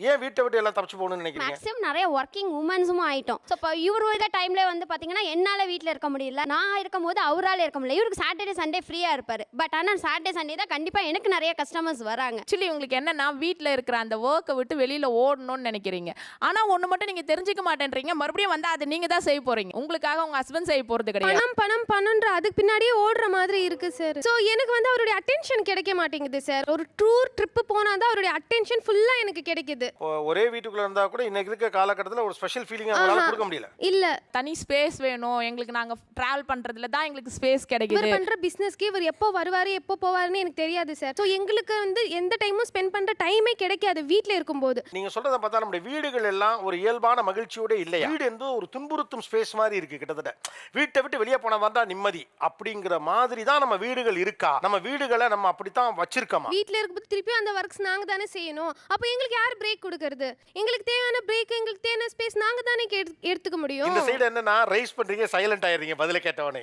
ஏன் வீட்டை விட்டு எல்லாம் தப்பிச்சு போகணும்னு நினைக்கிறீங்க? மேக்ஸிமம் நிறைய ஒர்க்கிங் உமன்ஸும் ஆயிட்டோம். ஸோ இப்போ இவர் இருக்க டைம்ல வந்து பார்த்தீங்கன்னா என்னால் வீட்டில் இருக்க முடியல, நான் இருக்கும்போது அவரால் இருக்க முடியல. இவருக்கு சாட்டர்டே சண்டே ஃப்ரீயாக இருப்பார். பட் ஆனால் சாட்டர்டே சண்டே தான் கண்டிப்பாக எனக்கு நிறைய கஸ்டமர்ஸ் வராங்க. ஆக்சுவலி உங்களுக்கு என்னன்னா வீட்டில் இருக்கிற அந்த ஒர்க்கை விட்டு வெளியில் ஓடணும்னு நினைக்கிறீங்க. ஆனால் ஒன்று மட்டும் நீங்கள் தெரிஞ்சுக்க மாட்டேன்றீங்க. மறுபடியும் வந்து அதை நீங்கள் தான் செய்ய போகிறீங்க. உங்களுக்காக உங்கள் ஹஸ்பண்ட் செய்ய போகிறது கிடையாது. பணம் பணம் பணம்ன்ற அதுக்கு பின்னாடியே ஓடுற மாதிரி இருக்கு சார். ஸோ எனக்கு வந்து அவருடைய அட்டென்ஷன் கிடைக்க மாட்டேங்குது சார். ஒரு டூர் ட்ரிப்பு போனால் தான் அவருடைய அட்டென்ஷன் ஃபுல்லாக எனக்கு கிடைக்குது. ஒரே வீட்டுக்குள்ள இருந்தா கூட இன்னைக்கு இருக்க காலகட்டத்தில் ஒரு ஸ்பெஷல் ஃபீலிங் அவங்களால கொடுக்க முடியல. இல்ல, தனி ஸ்பேஸ் வேணும் எங்களுக்கு. நாங்கள் ட்ராவல் பண்ணுறதுல தான் எங்களுக்கு ஸ்பேஸ் இவர் கிடைக்குது. பண்ற பிசினஸ்க்கு இவர் எப்போ வருவாரு எப்போ போவாருன்னு எனக்கு தெரியாது சார். ஸோ எங்களுக்கு வந்து எந்த டைமும் ஸ்பெண்ட் பண்ற டைமே கிடைக்காது வீட்டில் இருக்கும்போது. நீங்க சொல்றதை பார்த்தா நம்முடைய வீடுகள் எல்லாம் ஒரு இயல்பான மகிழ்ச்சியோட இல்லையா? வீடு என்பது ஒரு துன்புறுத்தும் ஸ்பேஸ் மாதிரி இருக்கு. கிட்டத்தட்ட வீட்டை விட்டு வெளியே போனா தான் நிம்மதி அப்படிங்கிற மாதிரி தான் நம்ம வீடுகள் இருக்கா? நம்ம வீடுகளை நம்ம அப்படித்தான் வச்சிருக்கோமா? வீட்டில் இருக்கும்போது திருப்பி அந்த ஒர்க்ஸ் நாங்க தானே செய்யணும். அப்போ எங்களுக்கு யார் பிரேக் கொடுக்கறது? எங்களுக்கு தேவையான பிரேக், எங்களுக்கு தேவையான ஸ்பேஸ் நாங்க தானே எடுத்துக்க முடியும். இந்த சைடு என்னன்னா ரைஸ் பண்றீங்க, சைலண்ட் ஆயிடுறீங்க பதில கேட்டவனே.